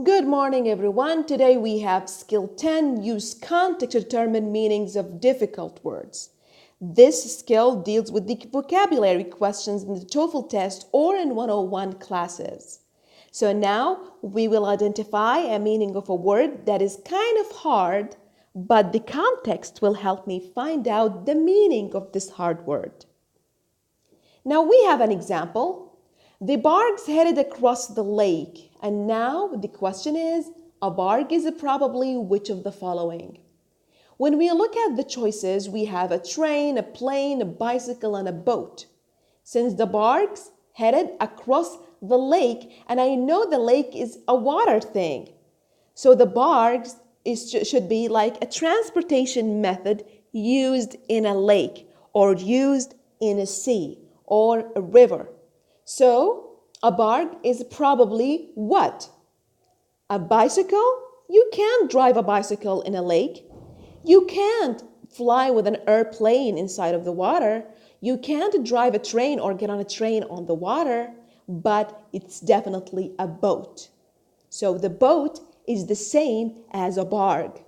Good morning, everyone. Today we have skill 10, use context to determine meanings of difficult words. This skill deals with the vocabulary questions in the TOEFL test or in 101 classes. So now we will identify a meaning of a word that is kind of hard, but the context will help me find out the meaning of this hard word. Now we have an example. The barks headed across the lake, and now the question is, a bark is probably which of the following? When we look at the choices, we have a train, a plane, a bicycle, and a boat. Since the barks headed across the lake, and I know the lake is a water thing, so the barks should be like a transportation method used in a lake or used in a sea or a river. So a bark is probably what? A bicycle? You can't drive a bicycle in a lake. You can't fly with an airplane inside of the water. You can't drive a train or get on a train on the water, but it's definitely a boat. So the boat is the same as a bark.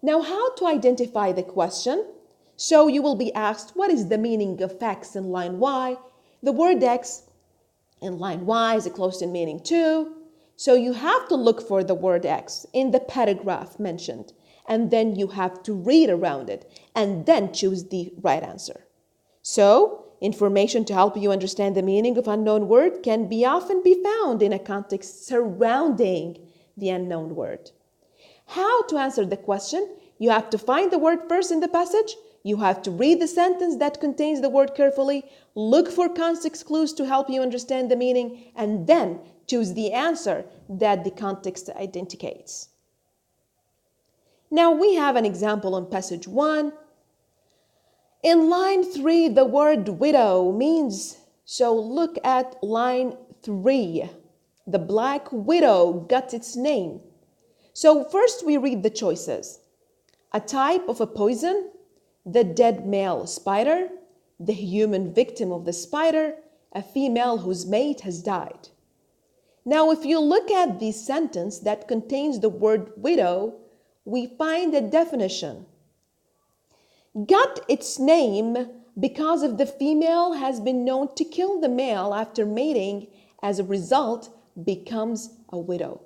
Now, how to identify the question? So you will be asked, what is the meaning of X in line Y? The word X in line Y is close in meaning to. So you have to look for the word X in the paragraph mentioned, and then you have to read around it and then choose the right answer. So information to help you understand the meaning of unknown word can often be found in a context surrounding the unknown word. How to answer the question? You have to find the word first in the passage. You have to read the sentence that contains the word carefully, look for context clues to help you understand the meaning, and then choose the answer that the context identifies. Now we have an example on passage 1. In line 3, the word widow means, so look at line 3. The black widow got its name. So first we read the choices. A type of a poison, the dead male spider, the human victim of the spider, a female whose mate has died. Now, if you look at the sentence that contains the word widow, we find a definition. Got its name because of the female has been known to kill the male after mating, as a result becomes a widow.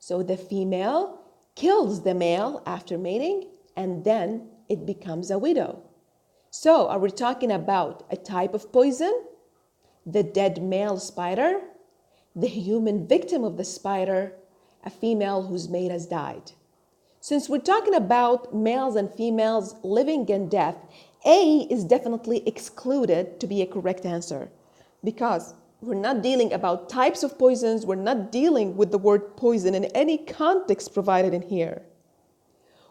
So the female kills the male after mating, and then it becomes a widow. So are we talking about a type of poison, the dead male spider, the human victim of the spider, a female whose mate has died? Since we're talking about males and females living and death, A is definitely excluded to be a correct answer, because we're not dealing about types of poisons. We're not dealing with the word poison in any context provided in here.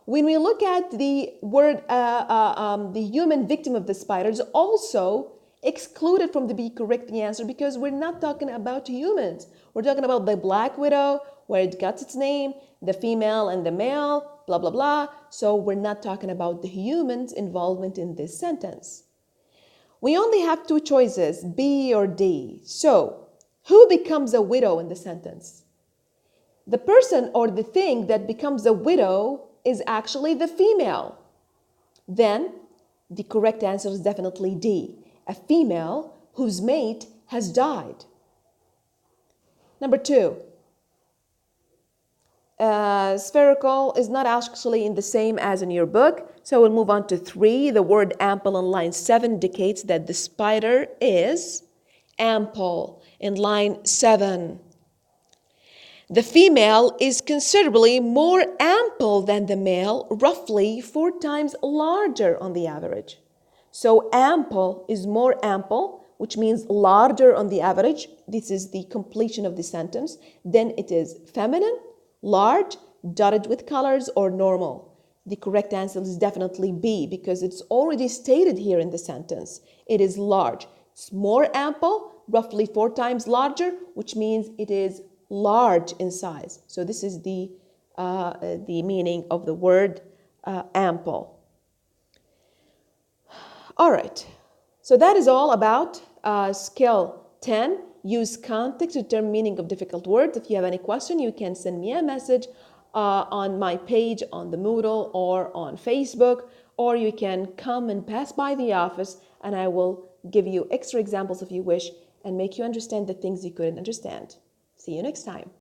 When we look at the word, the human victim of the spider is also excluded from the correct answer, because we're not talking about humans. We're talking about the black widow, where it got its name, the female and the male, blah, blah, blah. So we're not talking about the humans' involvement in this sentence. We only have two choices, B or D. So who becomes a widow in the sentence? The person or the thing that becomes a widow is actually the female. Then the correct answer is definitely D, a female whose mate has died. Number 2, spherical is not actually in the same as in your book, so we'll move on to 3. The word ample in line 7 indicates that the spider is ample in line 7. The female is considerably more ample than the male, roughly 4 times larger on the average. So ample is more ample, which means larger on the average. This is the completion of the sentence. Then it is feminine, large, dotted with colors, or normal. The correct answer is definitely B, because it's already stated here in the sentence. It is large. It's more ample, roughly 4 times larger, which means it is large in size. So this is the meaning of the word ample. All right. So that is all about skill 10, use context to determine meaning of difficult words. If you have any question, you can send me a message on my page on the Moodle or on Facebook, or you can come and pass by the office and I will give you extra examples if you wish and make you understand the things you couldn't understand. See you next time.